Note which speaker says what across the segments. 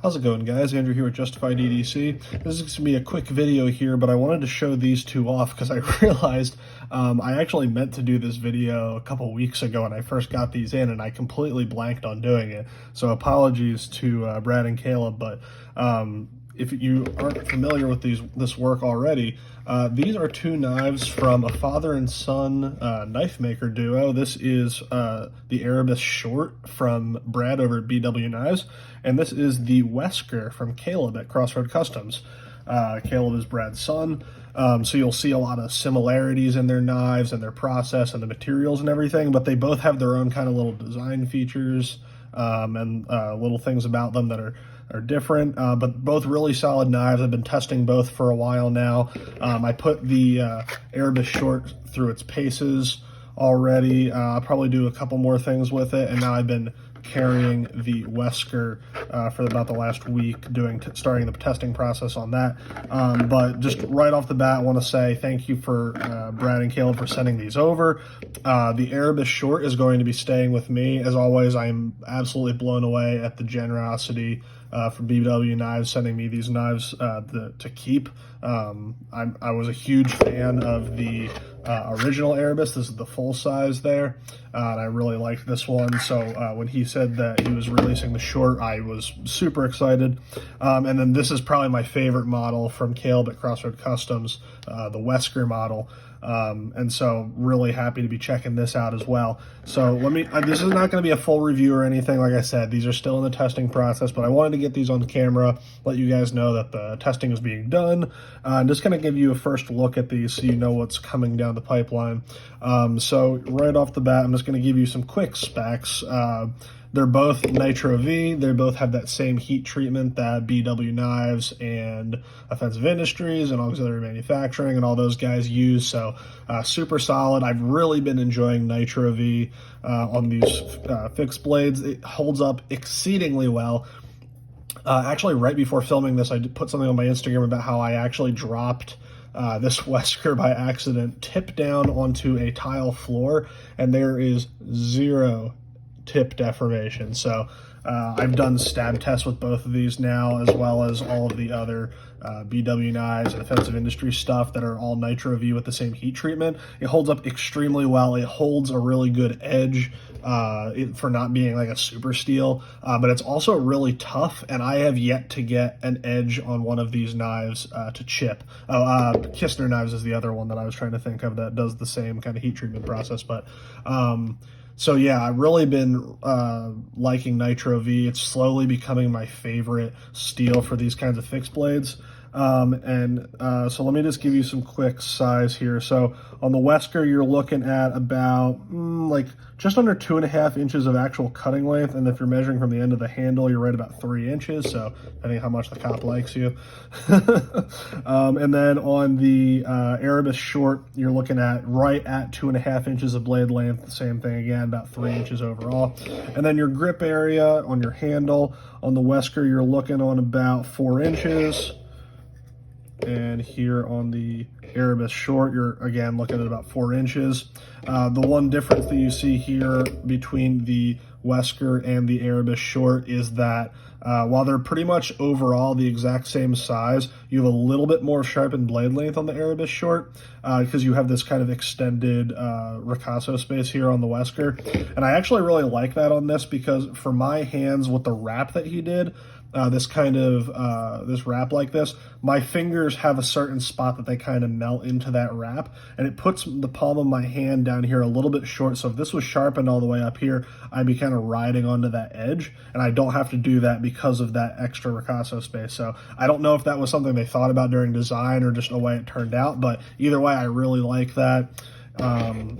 Speaker 1: How's it going, guys? Andrew here with Justified EDC. This is going to be a quick video here, but I wanted to show these two off because I realized I actually meant to do this video a couple weeks ago when I first got these in, and I completely blanked on doing it. So apologies to Brad and Caleb, but if you aren't familiar with this work already, these are two knives from a father and son knife maker duo. This is the Erebus short from Brad over at BW Knives, and this is the Wesker from Caleb at Crossroad Customs. Caleb is Brad's son, so you'll see a lot of similarities in their knives and their process and the materials and everything, but they both have their own kind of little design features and little things about them that are different, but both really solid knives. I've been testing both for a while now. I put the Erebus short through its paces already. I'll probably do a couple more things with it, and now I've been carrying the Wesker for about the last week, starting the testing process on that. But just right off the bat, I want to say thank you for Brad and Caleb for sending these over. The Erebus short is going to be staying with me. As always, I am absolutely blown away at the generosity from BW Knives sending me these knives to keep. I was a huge fan of the original Erebus. This is the full size there, and I really liked this one. So when he said that he was releasing the short, I was super excited. And then this is probably my favorite model from Caleb at Crossroad Customs, the Wesker model. And so really happy to be checking this out as well. So this is not going to be a full review or anything. Like I said, these are still in the testing process, but I wanted to get these on camera, let you guys know that the testing is being done. I'm just going to give you a first look at these so you know what's coming down the pipeline. So right off the bat, I'm just going to give you some quick specs. They're both Nitro V. They both have that same heat treatment that BW Knives and Offensive Industries and Auxiliary Manufacturing and all those guys use. So super solid. I've really been enjoying Nitro V on these fixed blades. It holds up exceedingly well. Actually, right before filming this, I put something on my Instagram about how I actually dropped this Wesker by accident, tip down onto a tile floor, and there is zero tip deformation. So I've done stab tests with both of these now, as well as all of the other BW Knives and Offensive Industry stuff that are all Nitro V with the same heat treatment. It holds up extremely well. It holds a really good edge for not being like a super steel, but it's also really tough, and I have yet to get an edge on one of these knives to chip. Kistner Knives is the other one that I was trying to think of that does the same kind of heat treatment process, but so yeah, I've really been liking Nitro V. It's slowly becoming my favorite steel for these kinds of fixed blades. So let me just give you some quick size here. So on the Wesker, you're looking at about like just under 2.5 inches of actual cutting length, and if you're measuring from the end of the handle, you're right about 3 inches, so depending on how much the cop likes you. And then on the Erebus short, you're looking at right at 2.5 inches of blade length, the same thing again, about 3 inches overall. And then your grip area on your handle, on the Wesker, you're looking on about 4 inches. And here on the Erebus short, you're again looking at about 4 inches. The one difference that you see here between the Wesker and the Erebus short is that while they're pretty much overall the exact same size, you have a little bit more sharpened blade length on the Erebus short because you have this kind of extended ricasso space here on the Wesker. And I actually really like that on this because for my hands with the wrap that he did, this wrap like this, my fingers have a certain spot that they kind of melt into that wrap, and it puts the palm of my hand down here a little bit short. So if this was sharpened all the way up here, I'd be kind of riding onto that edge, and I don't have to do that because of that extra ricasso space. So I don't know if that was something they thought about during design or just a way it turned out, but either way, I really like that.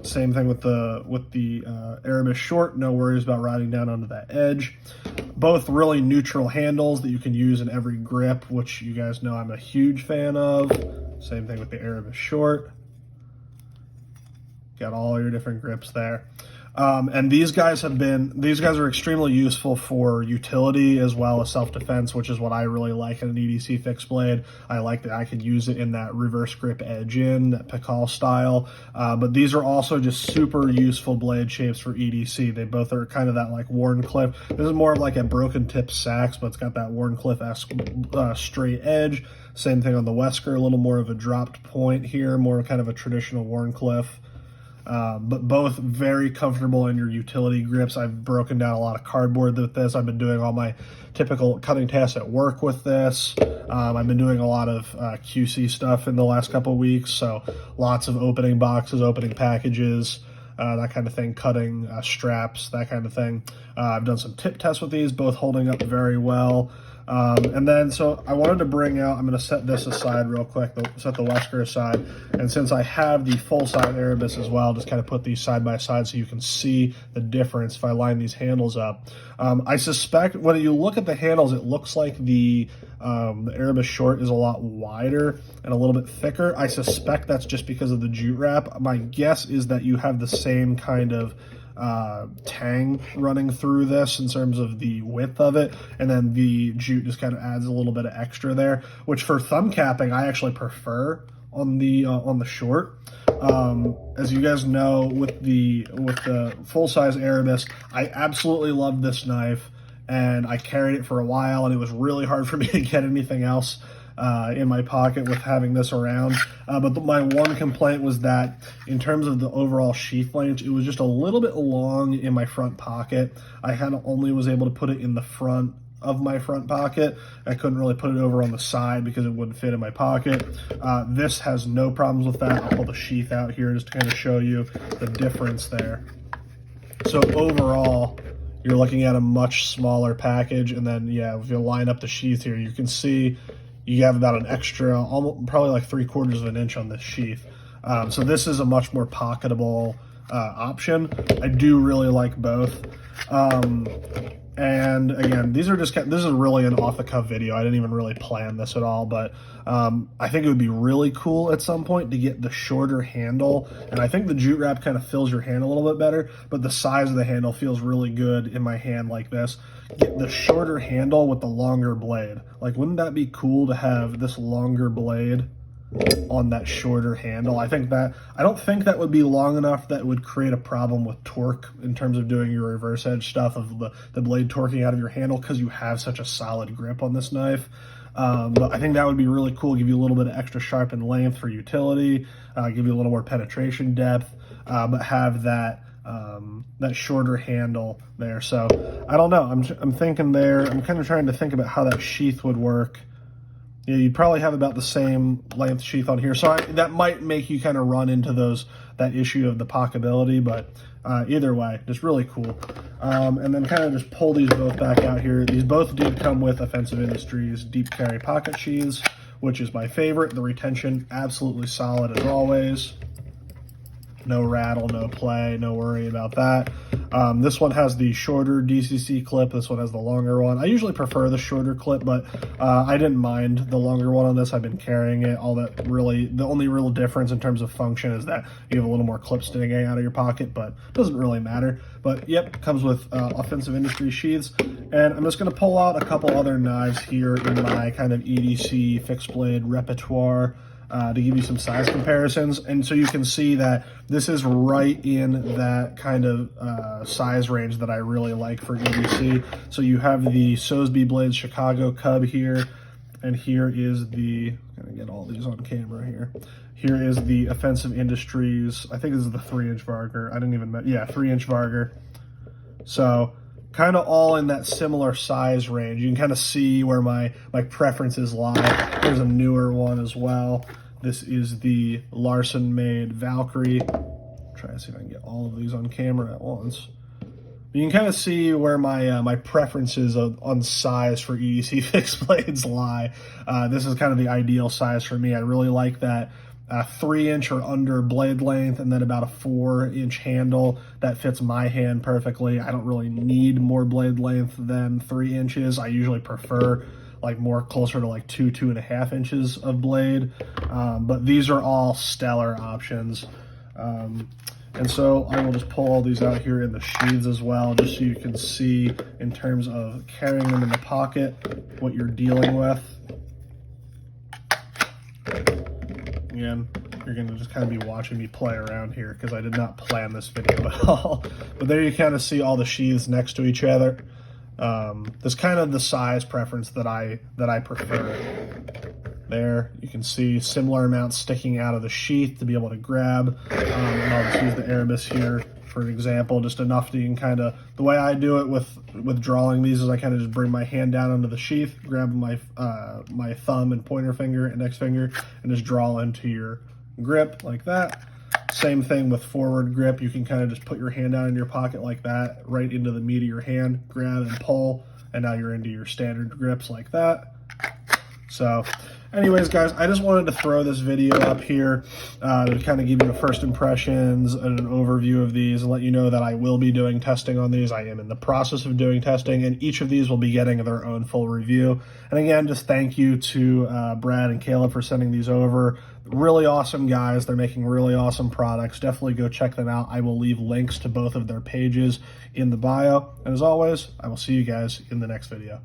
Speaker 1: Same thing with the Erebus short, no worries about riding down onto that edge. Both really neutral handles that you can use in every grip, which you guys know I'm a huge fan of. Same thing with the Erebus short. Got all your different grips there. And these guys are extremely useful for utility as well as self-defense, which is what I really like in an EDC fixed blade. I like that I could use it in that reverse grip edge in, that Pikal style. But these are also just super useful blade shapes for EDC. They both are kind of that like Wharncliffe. This is more of like a broken tip sax, but it's got that Wharncliffe-esque straight edge. Same thing on the Wesker, a little more of a dropped point here, more kind of a traditional Wharncliffe. But both very comfortable in your utility grips. I've broken down a lot of cardboard with this. I've been doing all my typical cutting tasks at work with this. I've been doing a lot of QC stuff in the last couple of weeks, so lots of opening boxes, opening packages, that kind of thing, cutting straps, that kind of thing. I've done some tip tests with these, both holding up very well. And then, so I wanted to bring out, I'm going to set this aside real quick, set the Wesker aside, and since I have the full-size Erebus as well, just kind of put these side by side so you can see the difference if I line these handles up. I suspect, when you look at the handles, it looks like the Erebus short is a lot wider and a little bit thicker. I suspect that's just because of the jute wrap. My guess is that you have the same kind of tang running through this in terms of the width of it, and then the jute just kind of adds a little bit of extra there, which for thumb capping I actually prefer on the short. As you guys know, with the full-size Erebus, I absolutely love this knife, and I carried it for a while, and it was really hard for me to get anything else in my pocket with having this around. But my one complaint was that in terms of the overall sheath length, it was just a little bit long in my front pocket. I kind of only was able to put it in the front of my front pocket. I couldn't really put it over on the side because it wouldn't fit in my pocket. This has no problems with that. I'll pull the sheath out here just to kind of show you the difference there. So overall, you're looking at a much smaller package, and then yeah, if you line up the sheath here, you can see you have about an extra, almost probably like 3/4 of an inch on this sheath. So this is a much more pocketable option. I do really like both. And again, this is really an off-the-cuff video. I didn't even really plan this at all, but I think it would be really cool at some point to get the shorter handle. And I think the jute wrap kind of fills your hand a little bit better, but the size of the handle feels really good in my hand like this. Get the shorter handle with the longer blade. Like, wouldn't that be cool to have this longer blade on that shorter handle? I don't think that would be long enough that would create a problem with torque in terms of doing your reverse edge stuff of the blade torquing out of your handle, because you have such a solid grip on this knife. But I think that would be really cool, give you a little bit of extra sharpened length for utility, give you a little more penetration depth, but have that shorter handle there. So I don't know, I'm thinking there, I'm kind of trying to think about how that sheath would work. Yeah, you'd probably have about the same length sheath on here, so that might make you kind of run into that issue of the pocketability, but either way, just really cool. And then kind of just pull these both back out here. These both did come with Offensive Industries deep carry pocket sheaths, which is my favorite. The retention, absolutely solid as always. No rattle, no play, no worry about that. This one has the shorter DCC clip. This one has the longer one. I usually prefer the shorter clip, but I didn't mind the longer one on this. I've been carrying it. The only real difference in terms of function is that you have a little more clip sticking out of your pocket, but it doesn't really matter. But yep, comes with Offensive Industry sheaths. And I'm just going to pull out a couple other knives here in my kind of EDC fixed blade repertoire, to give you some size comparisons. And so you can see that this is right in that kind of size range that I really like for EDC. So you have the Sosby Blades Chicago Cub here, and here is the, I'm gonna get all these on camera here. Here is the Offensive Industries, I think this is the 3-inch Varger. 3-inch Varger. So kind of all in that similar size range. You can kind of see where my preferences lie. There's a newer one as well. This is the Larson made Valkyrie. Try to see if I can get all of these on camera at once. You can kind of see where my preferences on size for EDC fixed blades lie. This is kind of the ideal size for me. I really like that 3-inch or under blade length, and then about a 4-inch handle. That fits my hand perfectly. I don't really need more blade length than 3 inches. I usually prefer like more closer to like 2.5 inches of blade. But these are all stellar options. And so I will just pull all these out here in the sheaths as well, just so you can see in terms of carrying them in the pocket what you're dealing with. Again, you're going to just kind of be watching me play around here because I did not plan this video at all. But there you kind of see all the sheaths next to each other. That's kind of the size preference that I prefer. There, you can see similar amounts sticking out of the sheath to be able to grab. And I'll just use the Erebus here for an example, just enough that you can kind of, the way I do it with drawing these is I kind of just bring my hand down into the sheath, grab my my thumb and pointer finger, index finger, and just draw into your grip like that. Same thing with forward grip. You can kind of just put your hand down in your pocket like that, right into the meat of your hand, grab and pull, and now you're into your standard grips like that. So anyways, guys, I just wanted to throw this video up here to kind of give you the first impressions and an overview of these and let you know that I will be doing testing on these. I am in the process of doing testing, and each of these will be getting their own full review. And again, just thank you to Brad and Caleb for sending these over. Really awesome guys. They're making really awesome products. Definitely go check them out. I will leave links to both of their pages in the bio. And as always, I will see you guys in the next video.